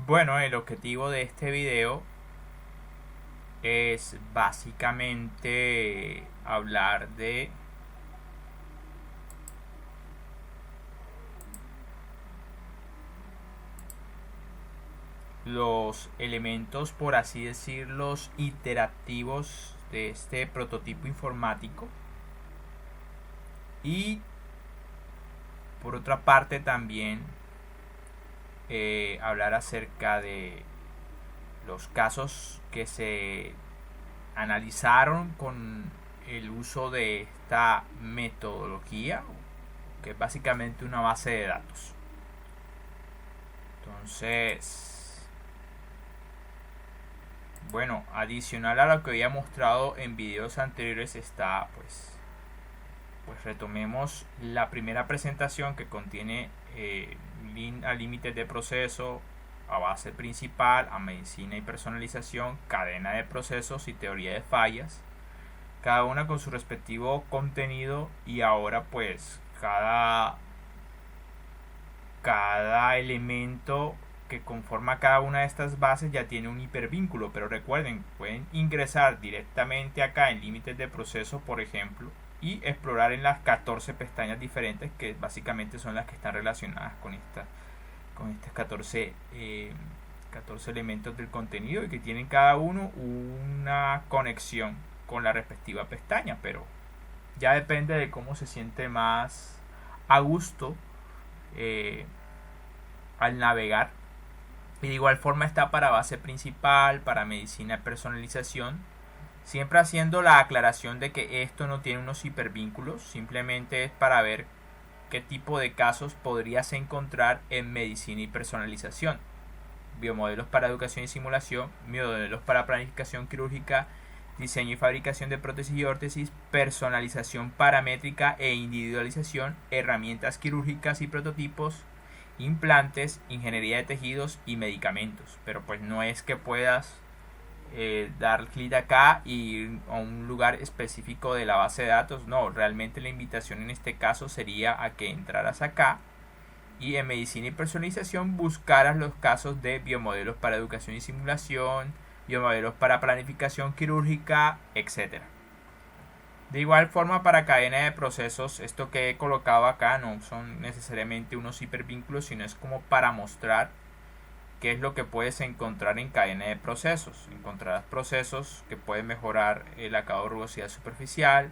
Bueno, el objetivo de este video es básicamente hablar de los elementos, por así decirlo, iterativos de este prototipo informático y por otra parte también hablar acerca de los casos que se analizaron con el uso de esta metodología, que es básicamente una base de datos. Entonces, bueno, adicional a lo que había mostrado en videos anteriores está pues retomemos la primera presentación que contiene a límites de proceso, a base principal, a medicina y personalización, cadena de procesos y teoría de fallas, cada una con su respectivo contenido. Y ahora pues cada elemento que conforma cada una de estas bases ya tiene un hipervínculo, pero recuerden, pueden ingresar directamente acá en límites de proceso, por ejemplo, y explorar en las 14 pestañas diferentes que básicamente son las que están relacionadas con estos 14 elementos del contenido y que tienen cada uno una conexión con la respectiva pestaña, pero ya depende de cómo se siente más a gusto al navegar. Y de igual forma está para base principal, para medicina y personalización, siempre haciendo la aclaración de que esto no tiene unos hipervínculos, simplemente es para ver qué tipo de casos podrías encontrar en medicina y personalización. Biomodelos para educación y simulación, modelos para planificación quirúrgica, diseño y fabricación de prótesis y órtesis, personalización paramétrica e individualización, herramientas quirúrgicas y prototipos, implantes, ingeniería de tejidos y medicamentos. Pero pues no es que puedas dar clic acá y ir a un lugar específico de la base de datos. No, realmente la invitación en este caso sería a que entraras acá y en medicina y personalización buscaras los casos de biomodelos para educación y simulación, biomodelos para planificación quirúrgica, etc. De igual forma, para cadena de procesos, esto que he colocado acá no son necesariamente unos hipervínculos, sino es como para mostrar qué es lo que puedes encontrar en cadena de procesos. Encontrarás procesos que pueden mejorar el acabado de rugosidad superficial,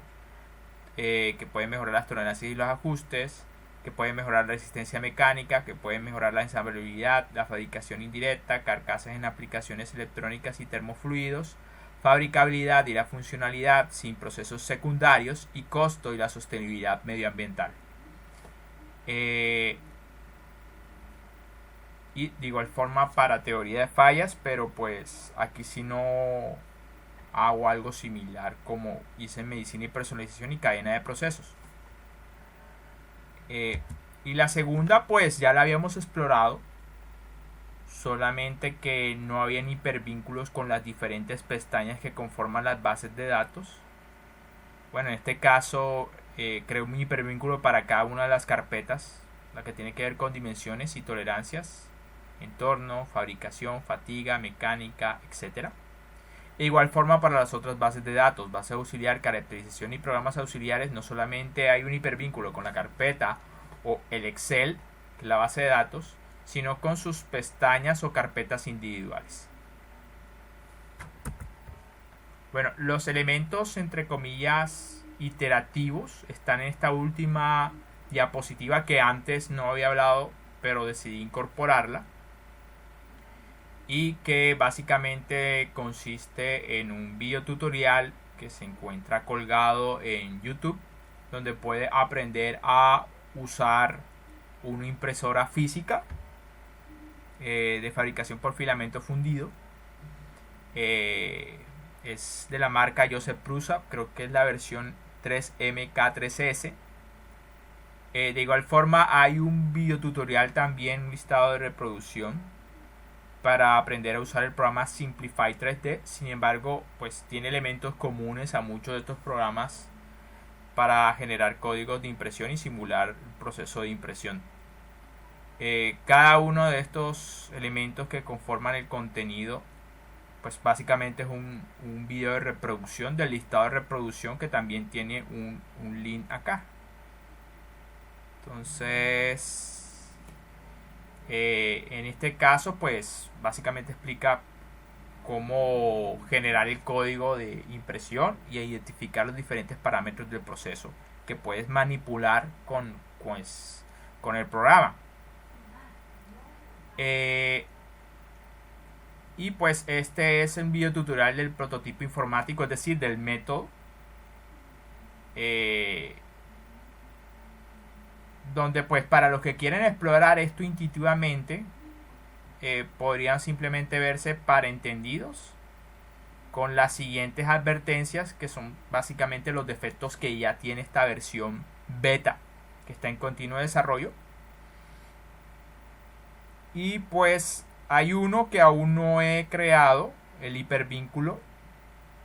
que pueden mejorar las tolerancias y los ajustes, que pueden mejorar la resistencia mecánica, que pueden mejorar la ensamblabilidad, la fabricación indirecta, carcasas en aplicaciones electrónicas y termofluidos, fabricabilidad y la funcionalidad sin procesos secundarios, y costo y la sostenibilidad medioambiental. Y de igual forma para teoría de fallas, pero pues aquí si no hago algo similar como hice en medicina y personalización y cadena de procesos. Y la segunda pues ya la habíamos explorado, solamente que no habían hipervínculos con las diferentes pestañas que conforman las bases de datos. Bueno, en este caso creo un hipervínculo para cada una de las carpetas, la que tiene que ver con dimensiones y tolerancias, entorno, fabricación, fatiga, mecánica, etc. De igual forma para las otras bases de datos, base auxiliar, caracterización y programas auxiliares, no solamente hay un hipervínculo con la carpeta o el Excel, que es la base de datos, sino con sus pestañas o carpetas individuales. Bueno, los elementos entre comillas iterativos están en esta última diapositiva que antes no había hablado, pero decidí incorporarla, y que básicamente consiste en un video tutorial que se encuentra colgado en YouTube, donde puede aprender a usar una impresora física de fabricación por filamento fundido. Es de la marca Joseph Prusa, creo que es la versión 3MK3S. De igual forma hay un video tutorial también, un listado de reproducción para aprender a usar el programa Simplify 3D. Sin embargo, pues tiene elementos comunes a muchos de estos programas para generar códigos de impresión y simular el proceso de impresión. Cada uno de estos elementos que conforman el contenido, pues básicamente es un video de reproducción del listado de reproducción, que también tiene un link acá. Entonces, en este caso, pues básicamente explica cómo generar el código de impresión y identificar los diferentes parámetros del proceso que puedes manipular con el programa. Y pues este es un video tutorial del prototipo informático, es decir, del método, donde pues para los que quieren explorar esto intuitivamente, podrían simplemente verse para entendidos con las siguientes advertencias, que son básicamente los defectos que ya tiene esta versión beta, que está en continuo desarrollo. Y pues hay uno que aún no he creado, el hipervínculo,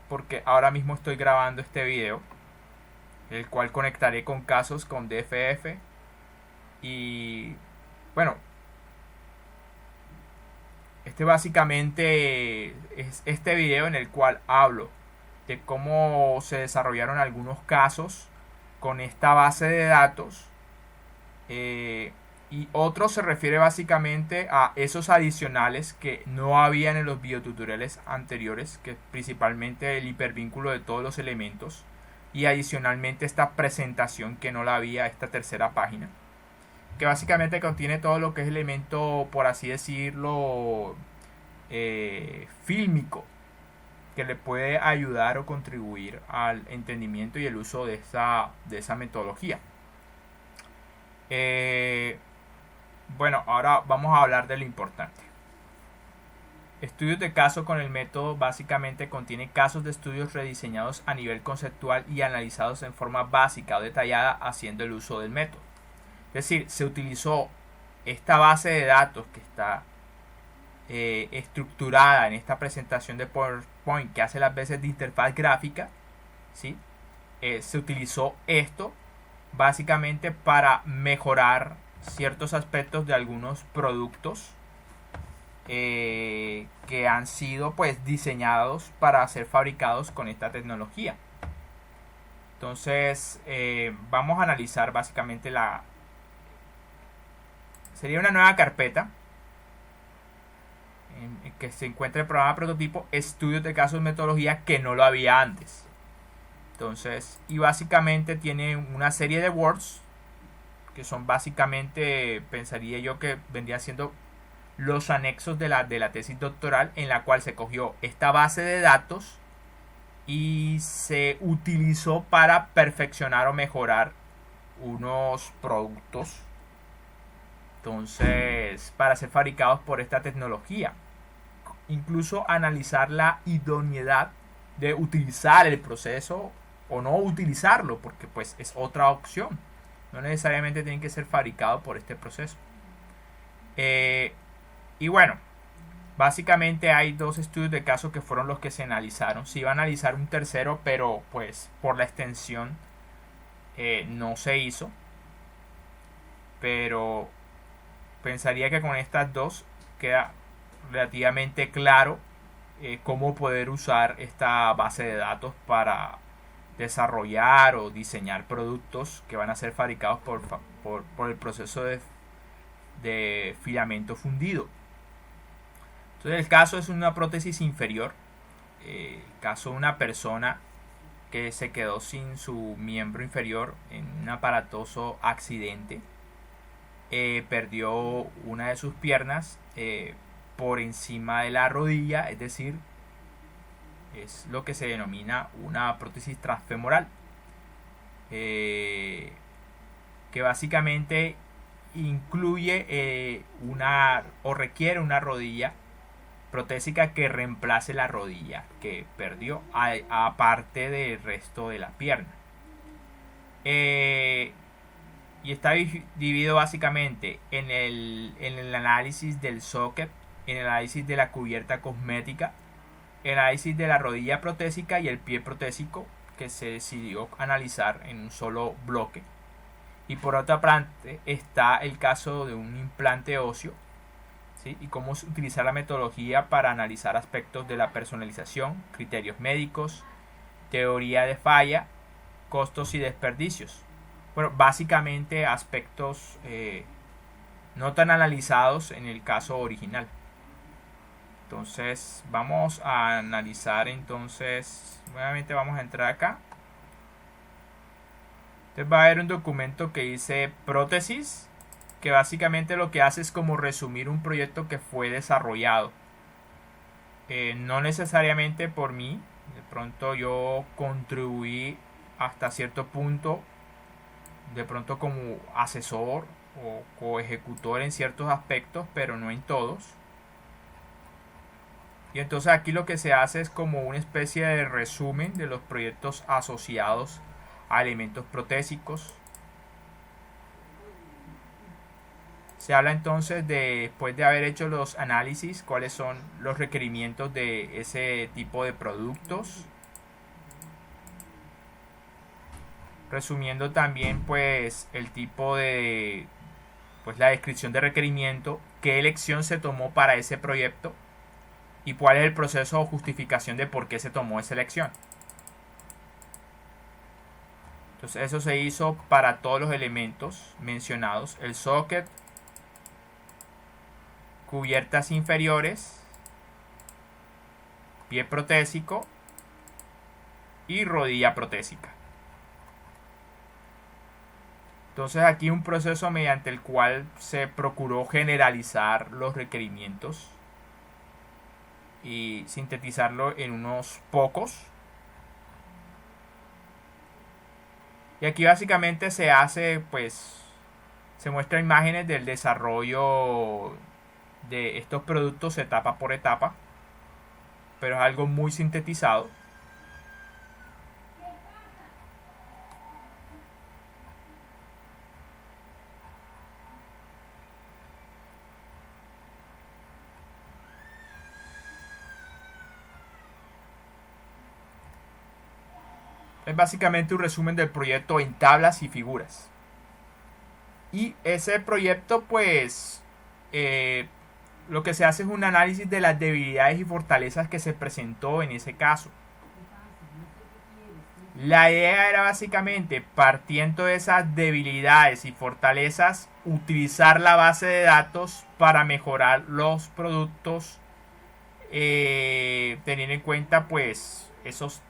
porque ahora mismo estoy grabando este video, el cual conectaré con casos con DFF. Y bueno, este básicamente es este video en el cual hablo de cómo se desarrollaron algunos casos con esta base de datos, y otro se refiere básicamente a esos adicionales que no habían en los videotutoriales anteriores, que es principalmente el hipervínculo de todos los elementos, y adicionalmente esta presentación que no la había, esta tercera página, que básicamente contiene todo lo que es elemento, por así decirlo, fílmico, que le puede ayudar o contribuir al entendimiento y el uso de esa metodología. Bueno, ahora vamos a hablar de lo importante. Estudios de caso con el método básicamente contiene casos de estudios rediseñados a nivel conceptual y analizados en forma básica o detallada haciendo el uso del método. Es decir, se utilizó esta base de datos que está estructurada en esta presentación de PowerPoint, que hace las veces de interfaz gráfica, ¿sí? Se utilizó esto básicamente para mejorar ciertos aspectos de algunos productos que han sido pues diseñados para ser fabricados con esta tecnología. Entonces vamos a analizar básicamente sería una nueva carpeta en que se encuentra el programa prototipo estudios de casos metodología, que no lo había antes. Entonces, y básicamente tiene una serie de words que son básicamente, pensaría yo que vendría siendo los anexos de la tesis doctoral, en la cual se cogió esta base de datos y se utilizó para perfeccionar o mejorar unos productos, entonces, para ser fabricados por esta tecnología. Incluso analizar la idoneidad de utilizar el proceso o no utilizarlo, porque pues es otra opción. No necesariamente tienen que ser fabricados por este proceso. Y bueno, básicamente hay dos estudios de caso que fueron los que se analizaron. Se iba a analizar un tercero, pero pues por la extensión no se hizo. Pero pensaría que con estas dos queda relativamente claro cómo poder usar esta base de datos para desarrollar o diseñar productos que van a ser fabricados por el proceso de filamento fundido. Entonces el caso es una prótesis inferior, el caso de una persona que se quedó sin su miembro inferior en un aparatoso accidente. Perdió una de sus piernas por encima de la rodilla, es decir, es lo que se denomina una prótesis transfemoral, que básicamente incluye o requiere una rodilla protésica que reemplace la rodilla que perdió, aparte del resto de la pierna. Y está dividido básicamente en el análisis del socket, en el análisis de la cubierta cosmética, el análisis de la rodilla protésica y el pie protésico, que se decidió analizar en un solo bloque. Y por otra parte está el caso de un implante óseo, ¿sí? Y cómo utilizar la metodología para analizar aspectos de la personalización, criterios médicos, teoría de falla, costos y desperdicios. Bueno, básicamente aspectos no tan analizados en el caso original. Entonces vamos a analizar, entonces nuevamente vamos a entrar acá. Entonces va a haber un documento que dice prótesis, que básicamente lo que hace es como resumir un proyecto que fue desarrollado. No necesariamente por mí, de pronto yo contribuí hasta cierto punto, de pronto como asesor o coejecutor en ciertos aspectos, pero no en todos. Y entonces aquí lo que se hace es como una especie de resumen de los proyectos asociados a elementos protésicos. Se habla entonces de, después de haber hecho los análisis, cuáles son los requerimientos de ese tipo de productos. Resumiendo también pues el tipo de, pues la descripción de requerimiento, qué elección se tomó para ese proyecto y cuál es el proceso o justificación de por qué se tomó esa elección. Entonces eso se hizo para todos los elementos mencionados: el socket, cubiertas inferiores, pie protésico y rodilla protésica. Entonces aquí un proceso mediante el cual se procuró generalizar los requerimientos y sintetizarlo en unos pocos. Y aquí básicamente se hace, pues, se muestra imágenes del desarrollo de estos productos etapa por etapa, pero es algo muy sintetizado. Es básicamente un resumen del proyecto en tablas y figuras. Y ese proyecto, pues, lo que se hace es un análisis de las debilidades y fortalezas que se presentó en ese caso. La idea era básicamente, partiendo de esas debilidades y fortalezas, utilizar la base de datos para mejorar los productos, teniendo en cuenta pues esas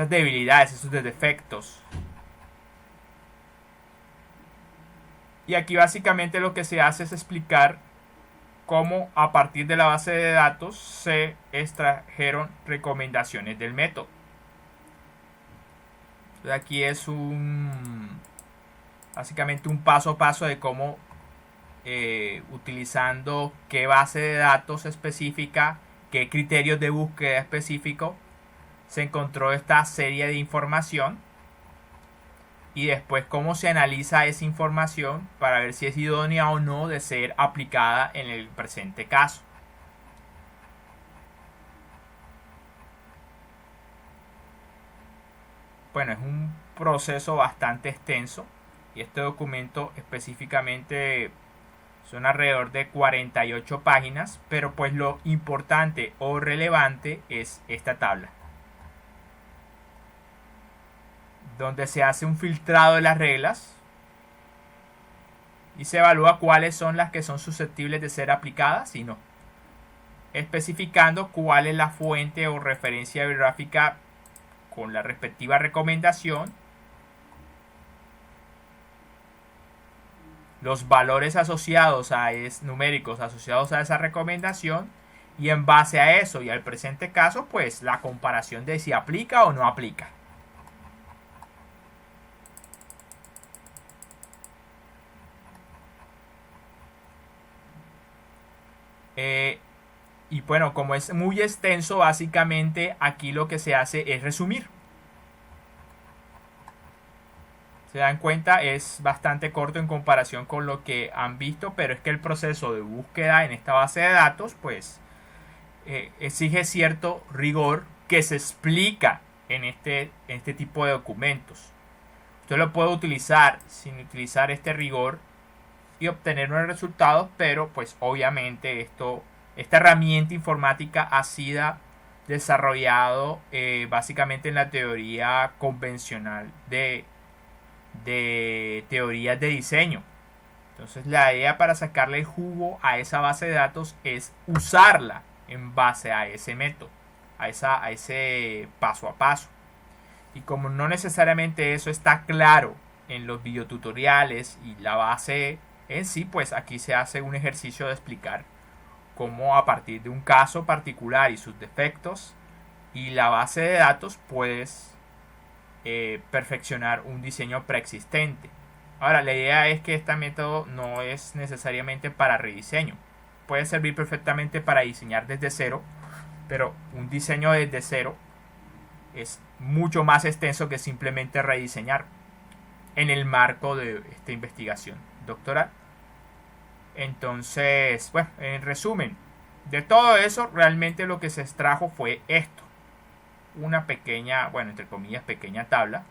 debilidades, esos defectos. Y aquí básicamente lo que se hace es explicar cómo a partir de la base de datos se extrajeron recomendaciones del método. Entonces aquí es básicamente un paso a paso de cómo utilizando qué base de datos específica, qué criterios de búsqueda específico, se encontró esta serie de información y después cómo se analiza esa información para ver si es idónea o no de ser aplicada en el presente caso. Bueno, es un proceso bastante extenso y este documento específicamente son alrededor de 48 páginas, pero pues lo importante o relevante es esta tabla, donde se hace un filtrado de las reglas y se evalúa cuáles son las que son susceptibles de ser aplicadas y no, especificando cuál es la fuente o referencia bibliográfica con la respectiva recomendación, los valores asociados numéricos asociados a esa recomendación, y en base a eso y al presente caso pues la comparación de si aplica o no aplica. Y bueno, como es muy extenso, básicamente aquí lo que se hace es resumir. Se dan cuenta, es bastante corto en comparación con lo que han visto, pero es que el proceso de búsqueda en esta base de datos pues exige cierto rigor que se explica en este tipo de documentos. Usted lo puede utilizar sin utilizar este rigor y obtener unos resultados, pero pues obviamente esta herramienta informática ha sido desarrollado básicamente en la teoría convencional de teorías de diseño. Entonces la idea para sacarle el jugo a esa base de datos es usarla en base a ese método, a ese paso a paso. Y como no necesariamente eso está claro en los videotutoriales y la base en sí, pues aquí se hace un ejercicio de explicar cómo a partir de un caso particular y sus defectos y la base de datos puedes perfeccionar un diseño preexistente. Ahora, la idea es que este método no es necesariamente para rediseño. Puede servir perfectamente para diseñar desde cero, pero un diseño desde cero es mucho más extenso que simplemente rediseñar en el marco de esta investigación doctoral. Entonces, bueno, en resumen, de todo eso realmente lo que se extrajo fue esto. Una pequeña, bueno, entre comillas, pequeña tabla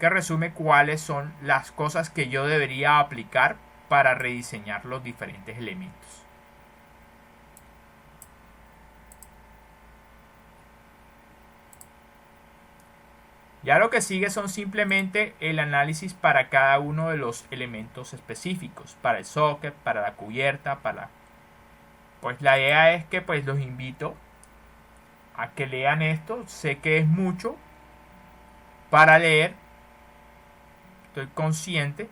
que resume cuáles son las cosas que yo debería aplicar para rediseñar los diferentes elementos. Ya lo que sigue son simplemente el análisis para cada uno de los elementos específicos, para el socket, para la cubierta, Pues la idea es que pues los invito a que lean esto. Sé que es mucho para leer, estoy consciente,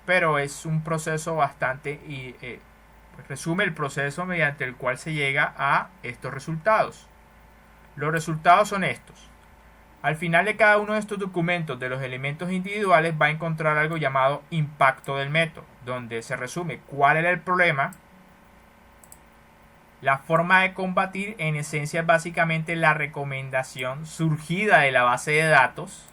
pero es un proceso bastante pues resume el proceso mediante el cual se llega a estos resultados. Los resultados son estos. Al final de cada uno de estos documentos de los elementos individuales va a encontrar algo llamado impacto del método, donde se resume cuál era el problema. La forma de combatir en esencia es básicamente la recomendación surgida de la base de datos.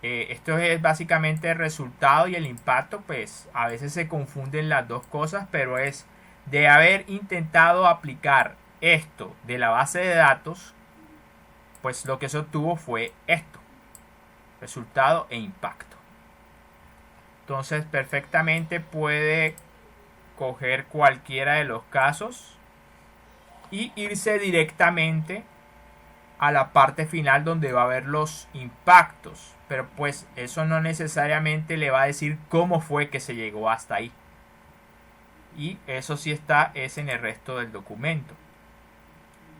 Esto es básicamente el resultado y el impacto, pues a veces se confunden las dos cosas, pero es de haber intentado aplicar esto de la base de datos, pues lo que se obtuvo fue esto, resultado e impacto. Entonces perfectamente puede coger cualquiera de los casos y irse directamente a la parte final donde va a haber los impactos, pero pues eso no necesariamente le va a decir cómo fue que se llegó hasta ahí, y eso sí es en el resto del documento.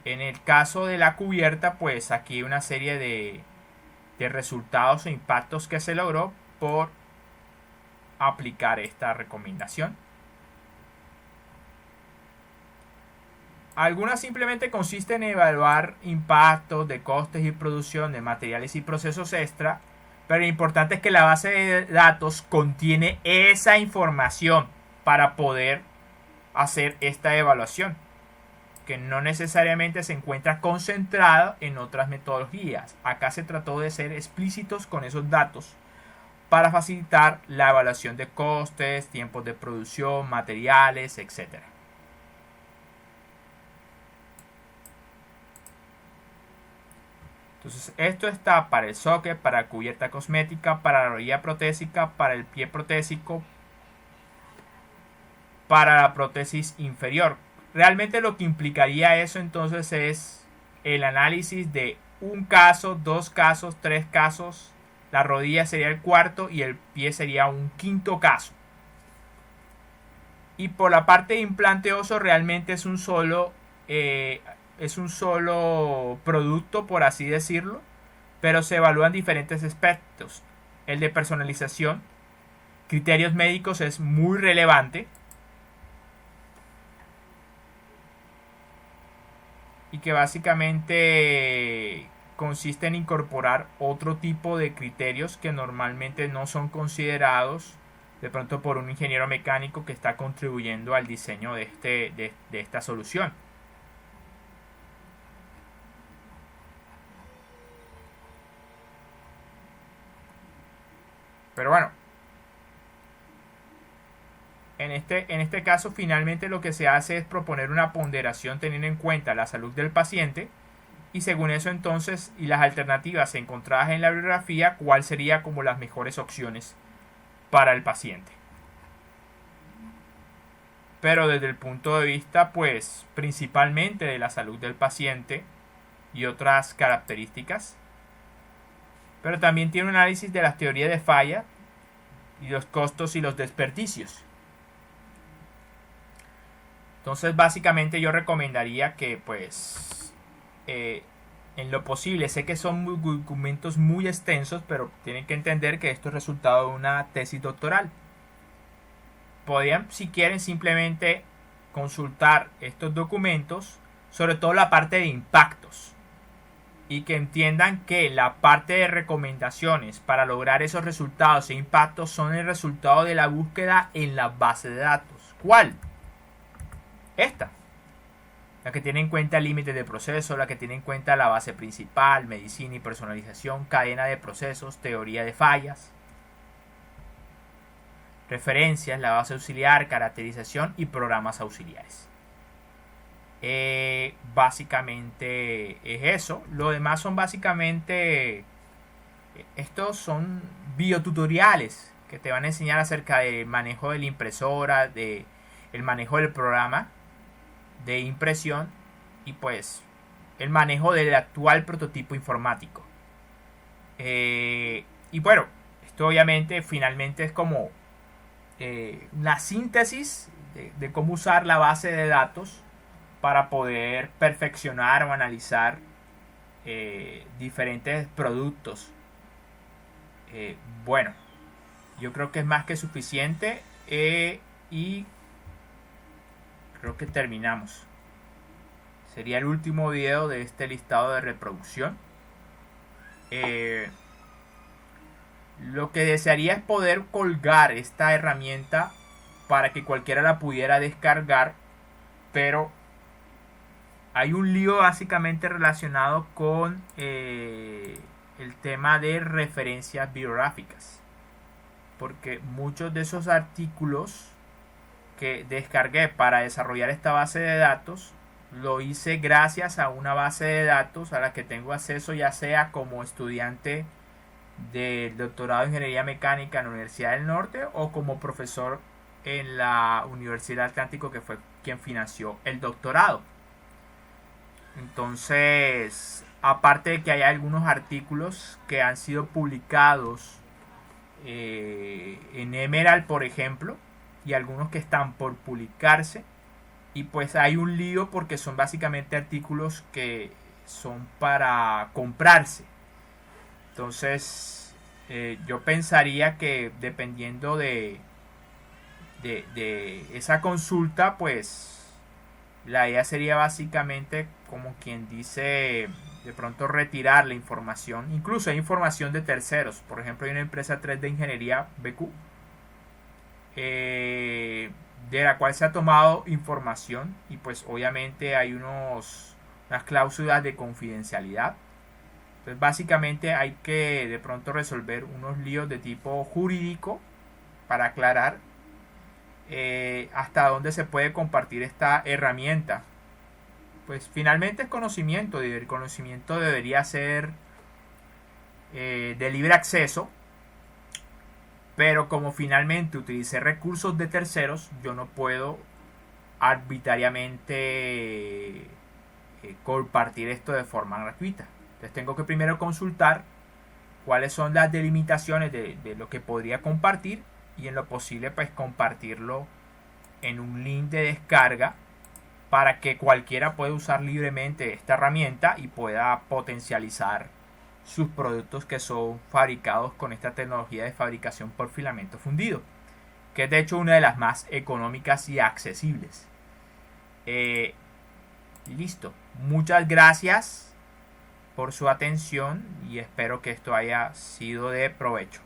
En el caso de la cubierta, pues aquí hay una serie de resultados e impactos que se logró por aplicar esta recomendación. Algunas simplemente consisten en evaluar impactos de costes y producción de materiales y procesos extra, pero lo importante es que la base de datos contiene esa información para poder hacer esta evaluación, que no necesariamente se encuentra concentrada en otras metodologías. Acá se trató de ser explícitos con esos datos para facilitar la evaluación de costes, tiempos de producción, materiales, etc. Entonces esto está para el socket, para la cubierta cosmética, para la rodilla protésica, para el pie protésico, para la prótesis inferior. Realmente lo que implicaría eso entonces es el análisis de un caso, dos casos, tres casos. La rodilla sería el cuarto y el pie sería un quinto caso. Y por la parte de implante óseo realmente es un solo producto, por así decirlo, pero se evalúan diferentes aspectos. El de personalización, criterios médicos es muy relevante, y que básicamente consiste en incorporar otro tipo de criterios que normalmente no son considerados de pronto por un ingeniero mecánico que está contribuyendo al diseño de esta solución. Pero bueno, en este caso finalmente lo que se hace es proponer una ponderación teniendo en cuenta la salud del paciente y según eso entonces y las alternativas encontradas en la bibliografía, cuál sería como las mejores opciones para el paciente. Pero desde el punto de vista pues principalmente de la salud del paciente y otras características, pero también tiene un análisis de las teorías de falla y los costos y los desperdicios. Entonces básicamente yo recomendaría que pues en lo posible, sé que son documentos muy extensos, pero tienen que entender que esto es resultado de una tesis doctoral. Podrían, si quieren, simplemente consultar estos documentos, sobre todo la parte de impactos, y que entiendan que la parte de recomendaciones para lograr esos resultados e impactos son el resultado de la búsqueda en la base de datos. ¿Cuál? Esta. La que tiene en cuenta límites de proceso, la que tiene en cuenta la base principal, medicina y personalización, cadena de procesos, teoría de fallas, referencias, la base auxiliar, caracterización y programas auxiliares. Básicamente es eso. Lo demás son básicamente, estos son biotutoriales que te van a enseñar acerca del manejo de la impresora, de el manejo del programa de impresión y pues el manejo del actual prototipo informático. Y bueno, esto obviamente finalmente es como la síntesis de cómo usar la base de datos para poder perfeccionar o analizar diferentes productos. Bueno, yo creo que es más que suficiente y creo que terminamos. Sería el último video de este listado de reproducción. Lo que desearía es poder colgar esta herramienta para que cualquiera la pudiera descargar, pero hay un lío básicamente relacionado con el tema de referencias bibliográficas, porque muchos de esos artículos que descargué para desarrollar esta base de datos lo hice gracias a una base de datos a la que tengo acceso, ya sea como estudiante del doctorado en ingeniería mecánica en la Universidad del Norte o como profesor en la Universidad Atlántico, que fue quien financió el doctorado. Entonces, aparte de que hay algunos artículos que han sido publicados en Emerald, por ejemplo, y algunos que están por publicarse, y pues hay un lío porque son básicamente artículos que son para comprarse. Entonces yo pensaría que dependiendo de esa consulta, pues la idea sería básicamente, como quien dice, de pronto retirar la información. Incluso hay información de terceros. Por ejemplo, hay una empresa 3D Ingeniería BQ, de la cual se ha tomado información y pues obviamente hay unas cláusulas de confidencialidad. Entonces básicamente hay que de pronto resolver unos líos de tipo jurídico para aclarar hasta dónde se puede compartir esta herramienta. Pues finalmente es conocimiento, y el conocimiento debería ser de libre acceso, pero como finalmente utilicé recursos de terceros, yo no puedo arbitrariamente compartir esto de forma gratuita. Entonces tengo que primero consultar cuáles son las delimitaciones de lo que podría compartir y en lo posible pues compartirlo en un link de descarga para que cualquiera pueda usar libremente esta herramienta y pueda potencializar sus productos que son fabricados con esta tecnología de fabricación por filamento fundido, que es de hecho una de las más económicas y accesibles. Listo. Muchas gracias por su atención y espero que esto haya sido de provecho.